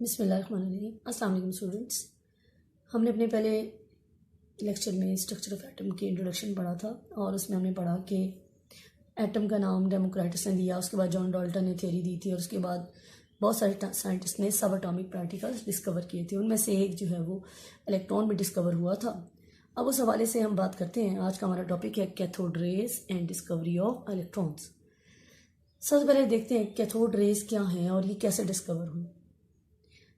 बिस्मिल्लाहिर्रहमानिर्रहीम। अस्सलाम वालेकुम स्टूडेंट्स। हमने अपने पहले लेक्चर में स्ट्रक्चर ऑफ एटम की इंट्रोडक्शन पढ़ा था और उसमें हमने पढ़ा कि एटम का नाम डेमोक्रिटस ने दिया, उसके बाद जॉन डाल्टन ने थ्योरी दी थी और उसके बाद बहुत सारे साइंटिस्ट ने सब एटॉमिक पार्टिकल्स डिस्कवर किए थे। उनमें से एक जो है वो इलेक्ट्रॉन भी डिस्कवर हुआ था। अब उस हवाले से हम बात करते हैं। आज का हमारा टॉपिक है cathode rays and discovery of electrons. सबसे पहले देखते हैं कैथोड रेज क्या हैं और ये कैसे डिस्कवर हुई।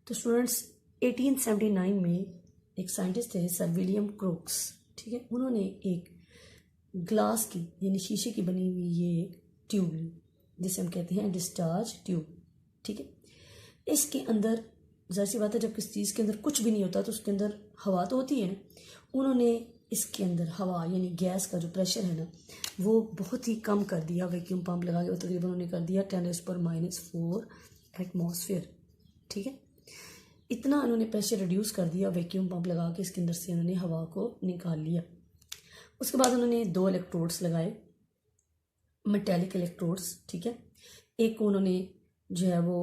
तो स्टूडेंट्स 1879 में एक साइंटिस्ट थे सर विलियम क्रोक्स, ठीक है। उन्होंने एक ग्लास की यानी शीशे की बनी हुई ये ट्यूब ली जिसे हम कहते हैं डिस्चार्ज ट्यूब, ठीक है। इसके अंदर जाहिर सी बात है जब किसी चीज़ के अंदर कुछ भी नहीं होता तो उसके अंदर हवा तो होती है ना। उन्होंने इसके अंदर हवा यानी गैस का जो प्रेशर है ना वो बहुत ही कम कर दिया। वैक्यूम पंप लगा के तकरीबन उन्होंने कर दिया 10⁻⁴ एटमॉस्फेयर, ठीक है। इतना उन्होंने प्रेशर रिड्यूस कर दिया वैक्यूम पंप लगा के इसके अंदर से उन्होंने हवा को निकाल लिया। उसके बाद उन्होंने 2 इलेक्ट्रोड्स लगाए, मेटेलिक इलेक्ट्रोड्स, ठीक है। एक को उन्होंने जो है वो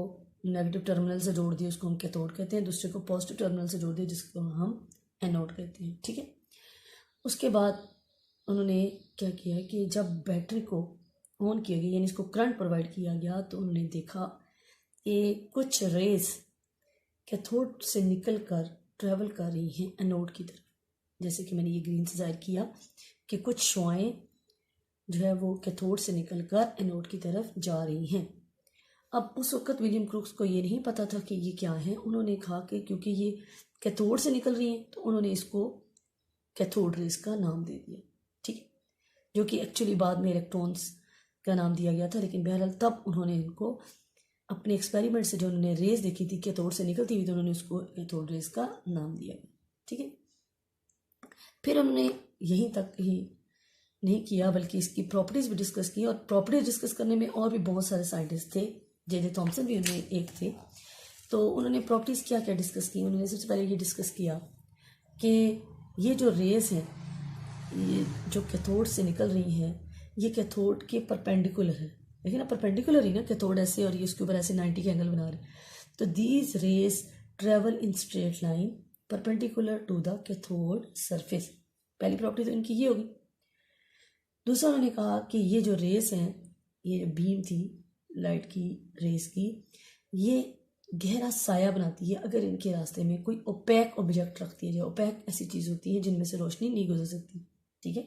नेगेटिव टर्मिनल से जोड़ दिया, उसको हम कैथोड कहते हैं। दूसरे को पॉजिटिव टर्मिनल से जोड़ दिया जिसको हम एनोड कहते हैं, ठीक है। उसके बाद उन्होंने क्या किया कि जब बैटरी को ऑन किया गया यानी इसको करंट प्रोवाइड किया गया तो उन्होंने देखा कि कुछ रेस कैथोड से निकल कर ट्रेवल कर रही हैं एनोड की तरफ। जैसे कि मैंने ये ग्रीन से जाहिर किया कि कुछ शुआएं जो है वो कैथोड से निकल कर एनोड की तरफ जा रही हैं। अब उस वक्त विलियम क्रूक्स को ये नहीं पता था कि ये क्या है। उन्होंने कहा कि क्योंकि ये कैथोड से निकल रही हैं तो उन्होंने इसको कैथोड रेस का नाम दे दिया, ठीक है, जो कि एक्चुअली बाद में इलेक्ट्रॉन्स का नाम दिया गया था। लेकिन बहरहाल तब उन्होंने इनको अपने एक्सपेरिमेंट से जो उन्होंने रेस देखी थी कैथोड से निकलती हुई तो उन्होंने उसको कैथोड रेस का नाम दिया, ठीक है। फिर उन्होंने यहीं तक ही नहीं किया बल्कि इसकी प्रॉपर्टीज भी डिस्कस की और प्रॉपर्टीज डिस्कस करने में और भी बहुत सारे साइंटिस्ट थे। जे थॉमसन भी उनमें एक थे। तो उन्होंने प्रॉपर्टीज क्या क्या डिस्कस की। उन्होंने सबसे पहले ये डिस्कस किया कि ये जो रेस हैं ये जो कैथोड से निकल रही हैं ये कैथोड के परपेंडिकुलर है। देखिए ना, परपेंडिकुलर ही ना, कैथोड ऐसे और ये उसके ऊपर ऐसे 90 के एंगल बना रहे। तो these rays travel in straight line perpendicular to the cathode surface. पहली प्रॉपर्टी तो इनकी ये होगी। दूसरा उन्होंने कहा कि ये जो रेस हैं ये बीम थी लाइट की रेस की, ये गहरा साया बनाती है अगर इनके रास्ते में कोई ओपैक ऑब्जेक्ट रखती है। जो ओपैक ऐसी चीज़ होती है जिनमें से रोशनी नहीं गुजर सकती, ठीक है।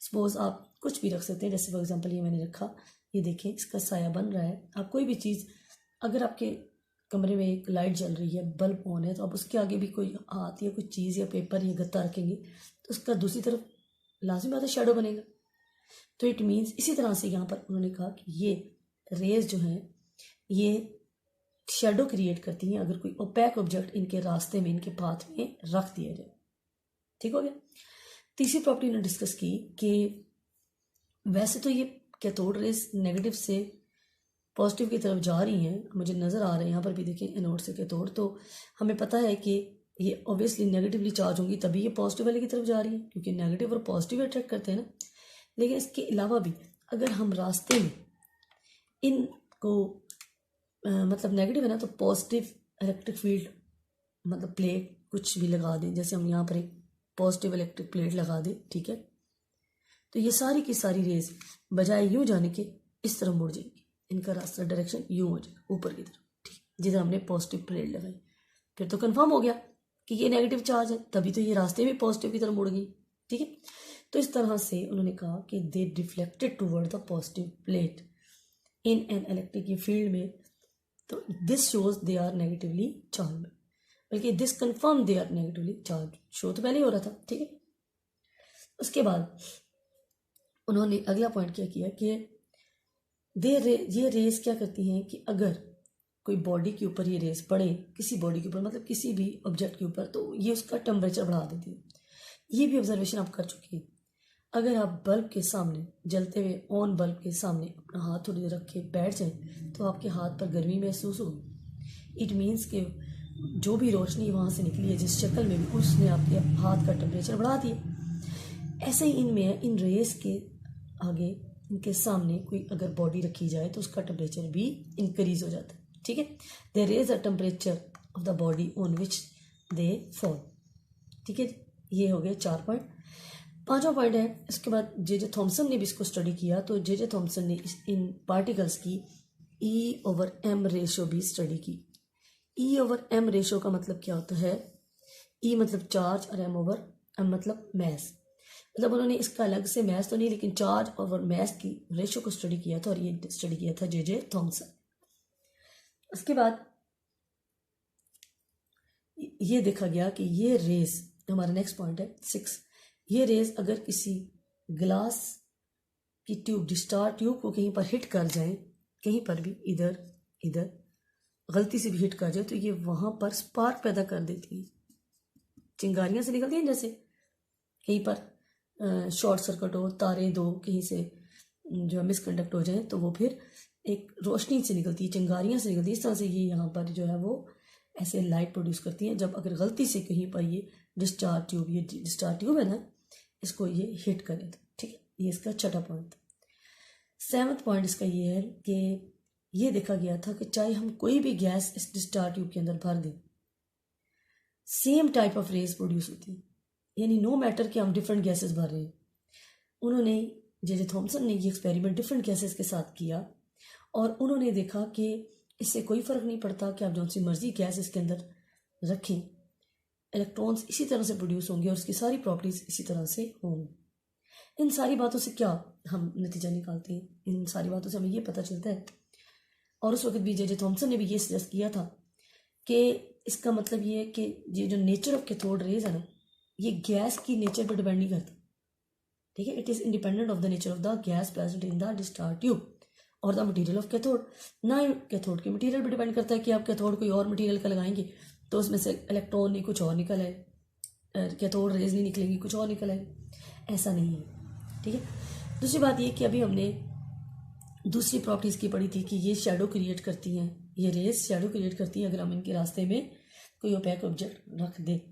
सपोज आप कुछ भी रख सकते हैं, जैसे फॉर एग्जांपल ये मैंने रखा, ये देखें इसका साया बन रहा है। आप कोई भी चीज़ अगर आपके कमरे में एक लाइट जल रही है, बल्ब ऑन है, तो आप उसके आगे भी कोई हाथ या कुछ चीज़ या पेपर या गत्ता रखेंगे तो उसका दूसरी तरफ लाजमी बात है शेडो बनेगा। तो इट मीन्स इसी तरह से यहाँ पर उन्होंने कहा कि ये रेज जो हैं ये शेडो क्रिएट करती हैं अगर कोई ओपैक ऑब्जेक्ट इनके रास्ते में इनके पाथ में रख दिया जाए, ठीक हो गया। तीसरी प्रॉपर्टी उन्होंने डिस्कस की कि वैसे तो ये कैथोड रेस नेगेटिव से पॉजिटिव की तरफ जा रही हैं, मुझे नज़र आ रहे हैं यहाँ पर भी देखें एनोड से कैथोड। तो हमें पता है कि ये ऑब्वियसली नेगेटिवली चार्ज होंगी तभी ये पॉजिटिव वाले की तरफ जा रही है, क्योंकि नेगेटिव और पॉजिटिव अट्रैक्ट करते हैं ना। लेकिन इसके अलावा भी अगर हम रास्ते में इनको मतलब नेगेटिव है ना तो पॉजिटिव इलेक्ट्रिक फील्ड मतलब प्लेट कुछ भी लगा दें, जैसे हम यहाँ पर एक पॉजिटिव इलेक्ट्रिक प्लेट लगा दें, ठीक है, तो ये सारी की सारी रेज बजाय यूं जाने के इस तरफ मुड़ जाएंगी। इनका रास्ता डायरेक्शन यूं हो जाएगा ऊपर की तरफ, ठीक, जिधर हमने पॉजिटिव प्लेट लगाई। फिर तो कंफर्म हो गया कि ये नेगेटिव चार्ज है, तभी तो ये रास्ते में पॉजिटिव की तरफ मुड़ गई, ठीक है। तो इस तरह से उन्होंने कहा कि they deflected toward the positive plate in an electric field में, तो this shows they are negatively charge, बल्कि this confirm they are negatively charge. So तो पहले ही हो रहा था, ठीक है। उसके बाद उन्होंने अगला पॉइंट क्या किया कि ये रेस क्या करती हैं कि अगर कोई बॉडी के ऊपर ये रेस पड़े, किसी बॉडी के ऊपर मतलब किसी भी ऑब्जेक्ट के ऊपर, तो ये उसका टेम्परेचर बढ़ा देती है। ये भी ऑब्जर्वेशन आप कर चुके हैं। अगर आप बल्ब के सामने जलते हुए ऑन बल्ब के सामने अपना हाथ थोड़ी देर रख के बैठ जाएं तो आपके हाथ पर गर्मी महसूस होगी। इट मीन्स कि जो भी रोशनी वहाँ से निकली है जिस शक्ल में भी, उसने आपके हाथ का टेम्परेचर बढ़ा दिया। ऐसे ही इनमें इन रेस के आगे इनके सामने कोई अगर बॉडी रखी जाए तो उसका टेम्परेचर भी इंक्रीज हो जाता है, ठीक है। The rays a temperature of the body on which they fall. ठीक है, ये हो गए 4 पॉइंट। 5वां पॉइंट है, इसके बाद जे थॉमसन ने भी इसको स्टडी किया, तो जे थॉमसन ने इन पार्टिकल्स की E/m रेशो भी स्टडी की। E/m रेशो का मतलब क्या होता है? E मतलब चार्ज और M/m मतलब मैस। मतलब उन्होंने इसका अलग से मैस तो नहीं, लेकिन चार्ज और मैस की रेशो को स्टडी किया था, और ये स्टडी किया था जे थॉमसन। उसके बाद ये देखा गया कि ये रेज, हमारा नेक्स्ट पॉइंट है 6, ये रेज अगर किसी ग्लास की ट्यूब, डिस्चार्ज ट्यूब को कहीं पर हिट कर जाए, कहीं पर भी इधर इधर गलती से भी हिट कर जाए, तो ये वहां पर स्पार्क पैदा कर देती है, चिंगारियां से निकलती हैं। जैसे कहीं पर शॉर्ट सर्किट हो, तारे दो कहीं से जो मिसकंडक्ट हो जाए, तो वो फिर एक रोशनी से निकलती है, चिंगारियां से निकलती है। इस तरह से ये यहाँ पर जो है वो ऐसे लाइट प्रोड्यूस करती हैं, जब अगर गलती से कहीं पर ये डिस्चार्ज ट्यूब है ना, इसको ये हिट करे तो। ठीक है, ये इसका 6वां पॉइंट। 7वां पॉइंट इसका ये है कि ये देखा गया था कि चाहे हम कोई भी गैस इस डिस्चार्ज ट्यूब के अंदर भर दें, same type of raise produce होती है, यानी नो मैटर कि हम डिफरेंट गैसेस भर रहे हैं। उन्होंने जे थॉमसन ने ये एक्सपेरिमेंट डिफरेंट गैसेस के साथ किया, और उन्होंने देखा कि इससे कोई फ़र्क नहीं पड़ता कि आप जो सी मर्जी गैस इसके अंदर रखें, इलेक्ट्रॉन्स इसी तरह से प्रोड्यूस होंगे और उसकी सारी प्रॉपर्टीज़ इसी तरह से होंगी। इन सारी बातों से क्या हम नतीजा निकालते हैं? इन सारी बातों से हमें ये पता चलता है, और उस वक्त भी जे थॉमसन ने भी ये सजेस्ट किया था कि इसका मतलब ये है कि ये जो नेचर ऑफ कैथोड रेज है ना, ये गैस की नेचर पर डिपेंड नहीं करता। ठीक है, it is independent of the nature of the gas present in the discharge tube और द मटेरियल ऑफ कैथोड। ना कैथोड के मटेरियल पर डिपेंड करता है कि आप कैथोड कोई और मटेरियल का लगाएंगे तो उसमें से इलेक्ट्रॉन नहीं कुछ और निकल आए, कैथोड रेज नहीं निकलेंगी कुछ और निकल आए, ऐसा नहीं है। ठीक है, दूसरी बात ये कि अभी हमने दूसरी प्रॉपर्टीज़ की पढ़ी थी कि ये शेडो क्रिएट करती हैं, ये रेज शेडो क्रिएट करती हैं अगर हम इनके रास्ते में कोई ओपैक ऑब्जेक्ट रख दें। तो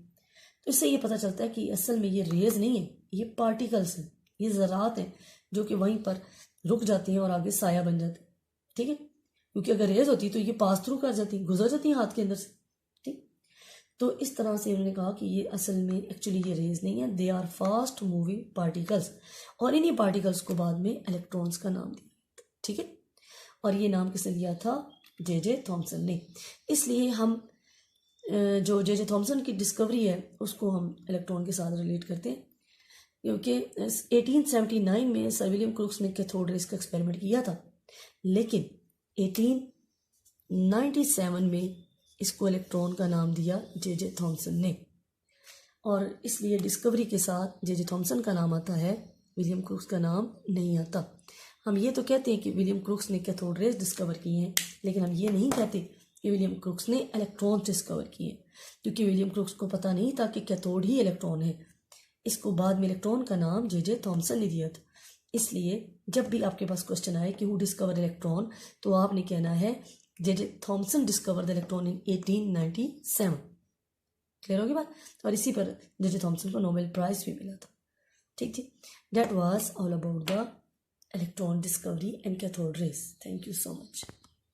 इससे ये पता चलता है कि असल में ये रेज नहीं है, ये पार्टिकल्स हैं, ये ज़रात हैं जो कि वहीं पर रुक जाती हैं और आगे साया बन जाते हैं। ठीक है, क्योंकि अगर रेज होती तो ये पास थ्रू कर जाती, गुजर जाती हैं हाथ के अंदर से। ठीक, तो इस तरह से उन्होंने कहा कि ये असल में एक्चुअली ये रेज नहीं है, they are fast moving particles, और इन्हीं पार्टिकल्स को बाद में इलेक्ट्रॉन्स का नाम दिया। ठीक है, और ये नाम किसने दिया था? जे थॉमसन ने। इसलिए हम जो जे थॉमसन की डिस्कवरी है उसको हम इलेक्ट्रॉन के साथ रिलेट करते हैं, क्योंकि 1879 में सर विलियम क्रूक्स ने कैथोड रेज का एक्सपेरिमेंट किया था, लेकिन 1897 में इसको इलेक्ट्रॉन का नाम दिया जे थॉमसन ने, और इसलिए डिस्कवरी के साथ जे थॉमसन का नाम आता है, विलियम क्रूक्स का नाम नहीं आता। हम ये तो कहते हैं कि विलियम क्रूक्स ने कैथोड रेज डिस्कवर किए हैं, लेकिन हम ये नहीं कहते कि विलियम क्रूक्स ने इलेक्ट्रॉन डिस्कवर किए, क्योंकि विलियम क्रूक्स को पता नहीं था कि कैथोड ही इलेक्ट्रॉन है। इसको बाद में इलेक्ट्रॉन का नाम जे थॉमसन ने दिया था। इसलिए जब भी आपके पास क्वेश्चन आए कि हु डिस्कवर इलेक्ट्रॉन, तो आपने कहना है J Thomson discover the electron in 1897। Clear होगी बात? और इसी पर जे थॉमसन को नोबेल प्राइज भी मिला था। ठीक ठीक, that was all about the electron discovery and cathode rays. Thank you so much.